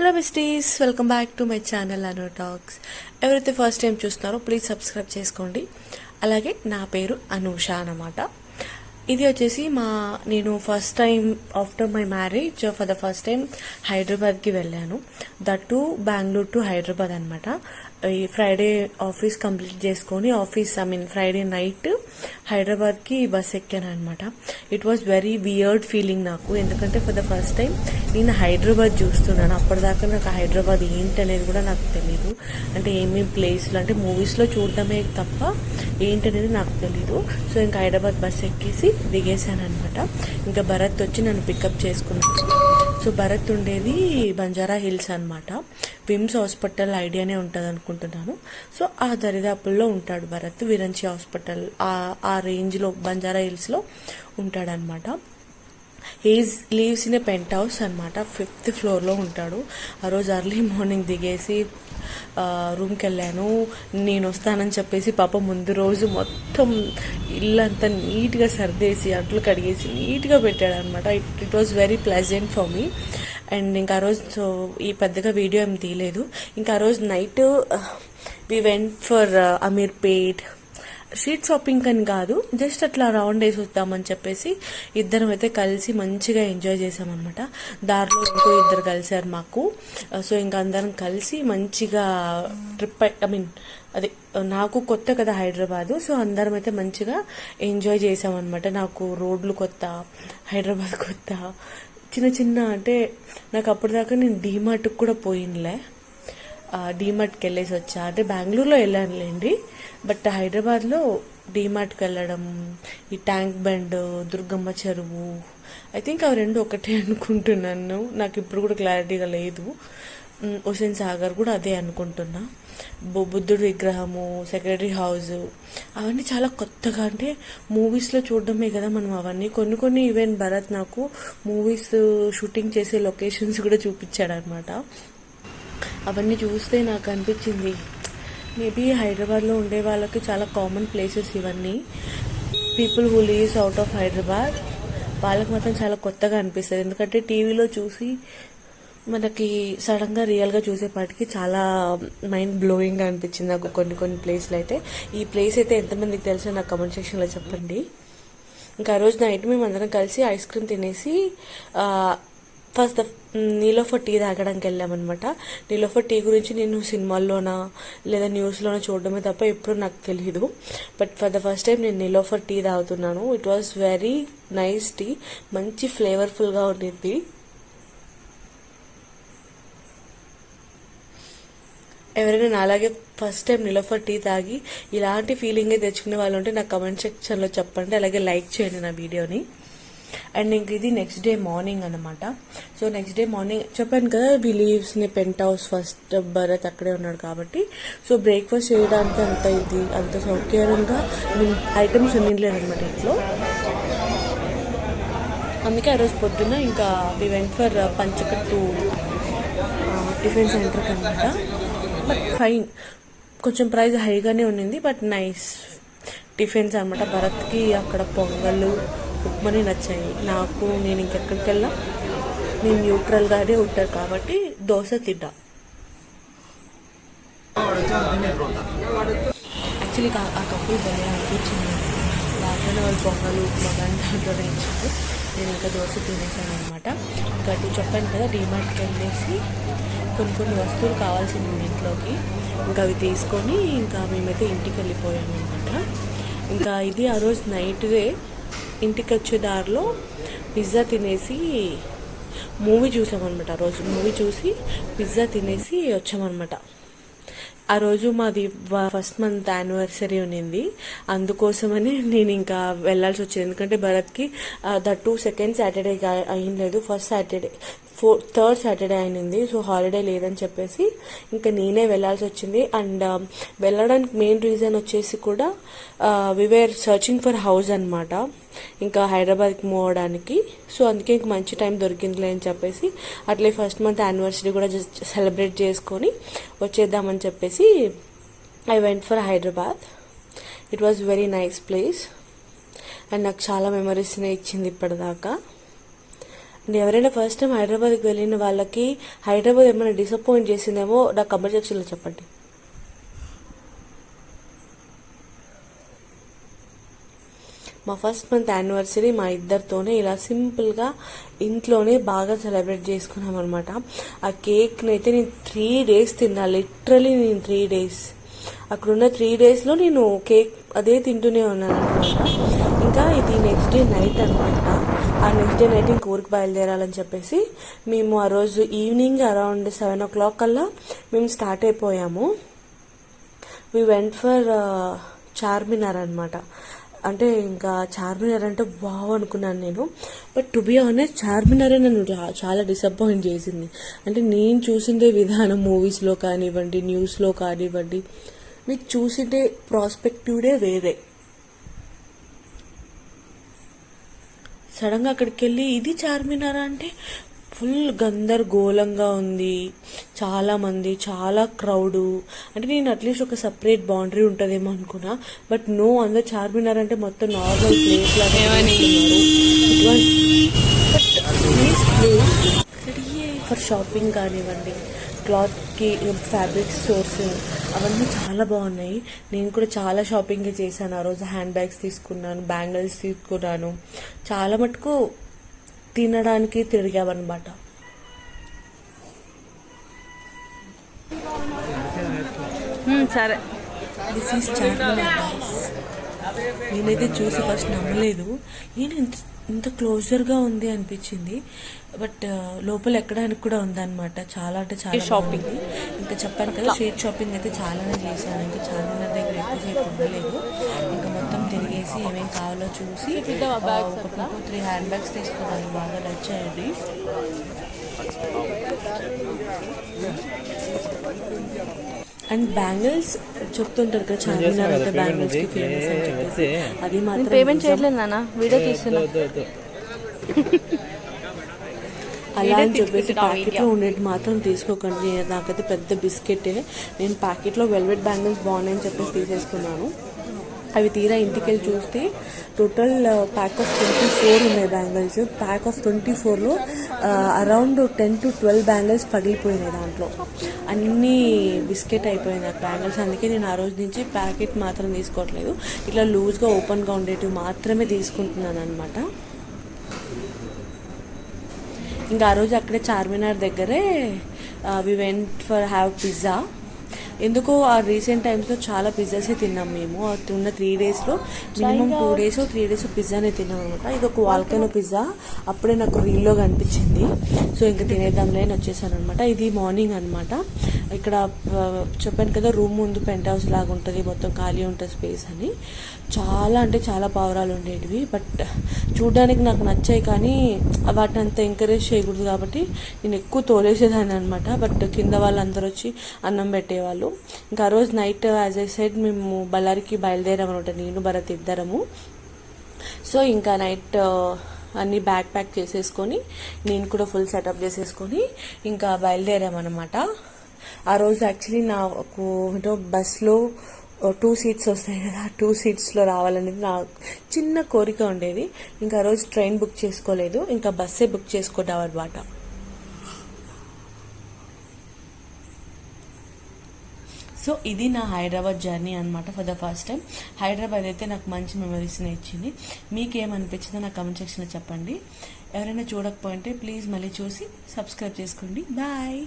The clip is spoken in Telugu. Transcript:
Hello besties, welcome back to my channel Anu talks. ఎవరైతే ఫస్ట్ టైం చూస్తున్నారో ప్లీజ్ సబ్స్క్రైబ్ చేసుకోండి. అలాగే నా పేరు అనూష అన్నమాట. ఇది వచ్చేసి నేను first time after my marriage for the first time హైదరాబాద్కి వెళ్ళాను. That to Bengaluru to Hyderabad అనమాట. ఈ ఫ్రైడే ఆఫీస్ కంప్లీట్ చేసుకొని ఫ్రైడే నైట్ హైదరాబాద్కి బస్ ఎక్కాను అనమాట. It was very weird feeling నాకు, ఎందుకంటే ఫర్ ద ఫస్ట్ టైం నేను హైదరాబాద్ చూస్తున్నాను. అప్పటిదాకా నాకు హైదరాబాద్ ఏంటనేది కూడా నాకు తెలీదు. అంటే ఏమేమి ప్లేస్లు అంటే మూవీస్లో చూడటమే తప్ప ఏంటనేది నాకు తెలీదు. సో ఇంకా హైదరాబాద్ బస్ ఎక్కేసి దిగేశాను అనమాట. ఇంకా భరత్ వచ్చి నన్ను పికప్ చేసుకున్నాను. సో భరత్ ఉండేది బంజారా హిల్స్ అనమాట. విమ్స్ హాస్పిటల్ ఐడియానే ఉంటుంది అనుకుంటున్నాను. సో ఆ దరిదాపుల్లో ఉంటాడు భరత్. విరంచి హాస్పిటల్ ఆ రేంజ్లో బంజారా హిల్స్లో ఉంటాడనమాట. He's lives in a penthouse అనమాట. 5th ఫ్లోర్లో ఉంటాడు. ఆ రోజు ఎర్లీ మార్నింగ్ దిగేసి రూమ్కి వెళ్ళాను. నేను వస్తానని చెప్పేసి పాప ముందు రోజు మొత్తం ఇల్లంతా నీట్గా సర్దేసి అట్లు కడిగేసి నీట్గా పెట్టాడు అనమాట. It was very pleasant for me. And ఇంకా ఆ రోజు ఈ పెద్దగా వీడియో ఏం తీయలేదు. ఇంకా ఆ రోజు night we went for Ameerpet. Street shopping అని కాదు, జస్ట్ అట్లా రౌండ్ వేసి వద్దామని చెప్పేసి ఇద్దరం అయితే కలిసి మంచిగా ఎంజాయ్ చేసామన్నమాట. దారిలో ఇంకో ఇద్దరు కలిసారు మాకు. సో ఇంకా అందరం కలిసి మంచిగా ట్రిప్ అదే నాకు కొత్త కదా హైదరాబాదు. సో అందరం అయితే మంచిగా ఎంజాయ్ చేసామన్నమాట. నాకు రోడ్లు కొత్త, హైదరాబాద్ కొత్త, చిన్న అంటే నాకు అప్పటిదాకా నేను డీమార్ట్కి కూడా పోయినలే. డీమార్ట్కి వెళ్ళేసి వచ్చా. అంటే బెంగళూరులో వెళ్ళానులేండి, బట్ హైదరాబాద్లో డీమార్ట్కి వెళ్ళడం, ఈ ట్యాంక్ బండ్, దుర్గమ్మ చెరువు, ఐ థింక్ అవి రెండు ఒకటే అనుకుంటున్నాను. నాకు ఇప్పుడు కూడా క్లారిటీగా లేదు. హుసేన్ సాగర్ కూడా అదే అనుకుంటున్నా. బుద్ధుడి విగ్రహము, సెక్రటరీ హౌస్, అవన్నీ చాలా కొత్తగా, అంటే మూవీస్లో చూడడమే కదా మనం అవన్నీ. కొన్ని ఈవెన్ భరత్ నాకు మూవీస్ షూటింగ్ చేసే లొకేషన్స్ కూడా చూపించాడు అనమాట. అవన్నీ చూస్తే నాకు అనిపించింది మేబీ హైదరాబాద్లో ఉండే వాళ్ళకి చాలా కామన్ ప్లేసెస్ ఇవన్నీ. People who leaves out of Hyderabad వాళ్ళకి మాత్రం చాలా కొత్తగా అనిపిస్తుంది. ఎందుకంటే టీవీలో చూసి మనకి సడన్గా రియల్గా చూసేపాటికి చాలా మైండ్ బ్లోయింగ్గా అనిపించింది నాకు కొన్ని ప్లేస్లు అయితే. ఈ ప్లేస్ అయితే ఎంతమందికి తెలుసో నాకు కమెంట్ సెక్షన్లో చెప్పండి. ఇంకా ఆ రోజు నైట్ మేము అందరం కలిసి ఐస్ క్రీమ్ తినేసి ఫస్ట్ నీలోఫర్ టీ తాగడానికి వెళ్ళామన్నమాట. నీలోఫర్ టీ గురించి నేను సినిమాల్లోనా లేదా న్యూస్లోనా చూడడమే తప్ప ఎప్పుడు నాకు తెలియదు. But for the first time నేను నీలోఫర్ టీ తాగుతున్నాను. It was very nice tea. మంచి ఫ్లేవర్ఫుల్గా ఉండింది. ఎవరైనా అలాగే ఫస్ట్ టైం నీలోఫర్ టీ తాగి ఇలాంటి ఫీలింగే తెచ్చుకునే వాళ్ళు ఉంటే నాకు కమెంట్ సెక్షన్లో చెప్పండి. అలాగే లైక్ చేయండి నా వీడియోని. అండ్ ఇంక ఇది నెక్స్ట్ డే మార్నింగ్ అనమాట. సో నెక్స్ట్ డే మార్నింగ్ చెప్పాను కదా, వి లీవ్స్ ని పెంట్ హౌస్. ఫస్ట్ భరత్ అక్కడే ఉన్నాడు కాబట్టి సో బ్రేక్ఫాస్ట్ చేయడానికి అంత సౌకర్యంగా ఐటమ్స్ ఉన్నిలేదనమాట ఇంట్లో. అందుకే ఆ రోజు పొద్దున్న ఇంకా వి వెంట్ ఫర్ పంచకట్టు టిఫిన్ సెంటర్కి అనమాట. బట్ ఫైన్, కొంచెం ప్రైస్ హైగానే ఉన్నింది, బట్ నైస్ టిఫిన్స్ అనమాట. భరత్కి అక్కడ పొంగల్, ఉప్మాని నచ్చాయి. నేను ఇంకెక్కడికి వెళ్ళా, నేను న్యూట్రల్గానే ఉంటాను కాబట్టి దోశ తిన్నా. యాక్చువల్లీ ఆ కప్పులు భలే అనిపించింది. దాంట్లోనే వాళ్ళు పొంగల్, ఉప్మా కానీ దాంట్లోనే ఇచ్చారు. నేను ఇంకా దోశ తినేసాను అనమాట. ఇంకా చెప్పాను కదా, డీమార్ట్కి వెళ్ళేసి కొన్ని వస్తువులు కావాల్సింది ఇంట్లోకి. ఇంకా అవి తీసుకొని ఇంకా మేమైతే ఇంటికి వెళ్ళిపోయాము అనమాట. ఇంకా ఇది ఆ రోజు నైట్దే. ఇంటికి వచ్చే దారిలో పిజ్జా తినేసి మూవీ చూసామన్నమాట. ఆ రోజు మూవీ చూసి పిజ్జా తినేసి వచ్చామన్నమాట. ఆ రోజు మాది ఫస్ట్ మంత్ యానివర్సరీ ఉన్నింది. అందుకోసమని నేను ఇంకా వెళ్ళాల్సి వచ్చింది. ఎందుకంటే భరత్కి దట్టు సెకండ్ సాటర్డే అయ్యింది, ఫస్ట్ సాటర్డే థర్డ్ సాటర్డే అయినింది. సో హాలిడే లేదని చెప్పేసి ఇంకా నేనే వెళ్ళాల్సి వచ్చింది. అండ్ వెళ్ళడానికి మెయిన్ రీజన్ వచ్చేసి కూడా వి వేర్ సర్చింగ్ ఫర్ హౌస్ అనమాట, ఇంకా హైదరాబాద్కి మూవ్ అవడానికి. సో అందుకే ఇంక మంచి టైం దొరికిందిలే అని చెప్పేసి అట్లే ఫస్ట్ మంత్ యానివర్సరీ కూడా జస్ట్ సెలబ్రేట్ చేసుకొని వచ్చేద్దామని చెప్పేసి I went for Hyderabad. It was very nice place and నాకు చాలా మెమరీస్నే ఇచ్చింది ఇప్పటిదాకా. అండ్ ఎవరైనా ఫస్ట్ టైం హైదరాబాద్కి వెళ్ళిన వాళ్ళకి హైదరాబాద్ ఏమైనా డిసప్పాయింట్ చేసిందేమో నాకు కమెంట్ సెక్షన్లో చెప్పండి. మా ఫస్ట్ మంత్ యానివర్సరీ మా ఇద్దరితోనే ఇలా సింపుల్గా ఇంట్లోనే బాగా సెలబ్రేట్ చేసుకున్నాం అనమాట. ఆ కేక్ని అయితే నేను 3 days తిన్నా, లిటరలీ నేను 3 days. అక్కడున్న 3 daysలో నేను కేక్ అదే తింటూనే ఉన్నాను అనమాట. ఇంకా ఇది నెక్స్ట్ డే నైట్ అనమాట. ఆ నెక్స్ట్ డే నైట్ ఇంక ఊరికి బయలుదేరాలని చెప్పేసి మేము ఆ రోజు ఈవినింగ్ అరౌండ్ 7 o'clock కల్లా మేము స్టార్ట్ అయిపోయాము. వి వెంట్ ఫర్ చార్మినార్ అనమాట. అంటే ఇంకా చార్మినార్ అంటే వావ్ అనుకున్నాను నేను. బట్ టు బి ఆనెస్ట్ చార్మినారే నన్ను చాలా డిసప్పాయింట్ చేసింది. అంటే నేను చూసిండే విధానం మూవీస్లో కానివ్వండి, న్యూస్లో కానివ్వండి, మీకు చూసిండే ప్రాస్పెక్టివ్డే వేరే. సడన్గా అక్కడికి వెళ్ళి ఇది చార్మినారా అంటే ఫుల్ గందరగోళంగా ఉంది, చాలామంది, చాలా క్రౌడు. అంటే నేను అట్లీస్ట్ ఒక సపరేట్ బౌండరీ ఉంటుందేమో అనుకున్నా. బట్ నో, అందరు చార్మినార్ అంటే మొత్తం నార్మల్ ప్లేస్ లాగా. ఫర్ షాపింగ్ కానివ్వండి, క్లాత్కి ఫ్యాబ్రిక్ స్టోర్స్ అవన్నీ చాలా బాగున్నాయి. నేను కూడా చాలా షాపింగ్ చేశాను ఆ రోజు. హ్యాండ్ బ్యాగ్స్ తీసుకున్నాను, బ్యాంగిల్స్ తీసుకున్నాను, చాలా మటుకు తినడానికి తిరిగామన్నమాట. సరే, దిస్ ఈస్ చార్మినార్. నేనైతే చూసి ఫస్ట్ నమ్మలేదు, నేను ఇంత క్లోజర్గా ఉంది అనిపించింది. బట్ లోపల ఎక్కడానికి కూడా ఉందన్నమాట. చాలా అంటే చాలా షాపింగ్. ఇంకా చెప్పాను కదా, స్ట్రీట్ షాపింగ్ అయితే చాలానే చేశాను. ఇంకా చార్మినార్ దగ్గర ఎక్కువసేపు ఉండలేదు. ఇంకా మొత్తం తిరిగేసి ఏమేం కావాలో చూసి ఒక 2-3 హ్యాండ్ బ్యాగ్స్ తీసుకున్నాను, బాగా నచ్చాయండి. అండ్ బ్యాంగిల్స్ చెప్తుంటారు కదా, చార్మినార్ అంటే బ్యాంగిల్స్ కి ఫేమస్ అని చెప్పేసి. అది మాత్రం పేమెంట్ చేయలేదు నాన్న, వీడియో తీస్తున్నా అలా అని చెప్పేసి ప్యాకెట్లో ఉండేది మాత్రం తీసుకోకండి. నాకైతే పెద్ద బిస్కెటే. నేను ప్యాకెట్లో వెల్వెట్ బ్యాంగిల్స్ బాగున్నాయని చెప్పేసి తీసేసుకున్నాను. అవి తీరా ఇంటికి వెళ్ళి చూస్తే టోటల్ ప్యాక్ ఆఫ్ 24 ఉన్నాయి బ్యాంగిల్స్. ప్యాక్ ఆఫ్ 24లో అరౌండ్ 10 to 12 బ్యాంగిల్స్ పగిలిపోయినాయి. దాంట్లో అన్నీ బిస్కెట్ అయిపోయినాయి నాకు బ్యాంగిల్స్. అందుకే నేను ఆ రోజు నుంచి ప్యాకెట్ మాత్రం తీసుకోవట్లేదు, ఇట్లా లూజ్గా ఓపెన్గా ఉండేటివి మాత్రమే తీసుకుంటున్నాను అనమాట. ఇంకా ఆ రోజు అక్కడే చార్మినార్ దగ్గరే we went for have pizza. ఎందుకో ఆ రీసెంట్ టైమ్స్లో చాలా పిజ్జాసే తిన్నాం మేము. ఉన్న 3 daysలో మినిమం 2 days 3 days పిజ్జానే తిన్నాం అనమాట. ఇది ఒక వాల్కనో పిజ్జా, అప్పుడే నాకు రీల్లో కనిపించింది. సో ఇంకా తినేద్దాంలే అని వచ్చేసాను అనమాట. ఇది మార్నింగ్ అనమాట. ఇక్కడ చెప్పాను కదా, రూమ్ ముందు పెంట్ హౌస్ లాగా ఉంటుంది, మొత్తం ఖాళీ ఉంటుంది స్పేస్ అని. చాలా అంటే చాలా పావురాలు ఉండేటివి. బట్ చూడడానికి నాకు నచ్చాయి, కానీ వాటిని అంత ఎంకరేజ్ చేయకూడదు కాబట్టి నేను ఎక్కువ తోలేసేదాన్ని అనమాట. బట్ కింద వాళ్ళందరూ వచ్చి అన్నం పెట్టేవాళ్ళు. ఇంకా ఆ రోజు నైట్ యాజ్ ఐ సెడ్ మేము బళ్ళారికి బయలుదేరామన్నమాట, నేను భరత్ ఇద్దరము. సో ఇంకా నైట్ అన్నీ బ్యాగ్ ప్యాక్ చేసేసుకొని నేను కూడా ఫుల్ సెటప్ చేసేసుకొని ఇంకా బయలుదేరామన్నమాట. ఆ రోజు యాక్చువల్లీ నాకు బస్లో 2 seats వస్తాయి కదా, 2 seatsలో రావాలనేది నా చిన్న కోరిక ఉండేది. ఇంకా ఆ రోజు ట్రైన్ బుక్ చేసుకోలేదు, ఇంకా బస్సే బుక్ చేసుకుంటాం అనమాట. సో ఇది నా హైదరాబాద్ జర్నీ అనమాట. For the first time Hyderabad అయితే నాకు మంచి మెమరీస్ని ఇచ్చింది. మీకేమనిపించిందో నాకు కమెంట్ సెక్షన్లో చెప్పండి. ఎవరైనా చూడకపోయింటే ప్లీజ్ మళ్ళీ చూసి సబ్స్క్రైబ్ చేసుకోండి. బాయ్.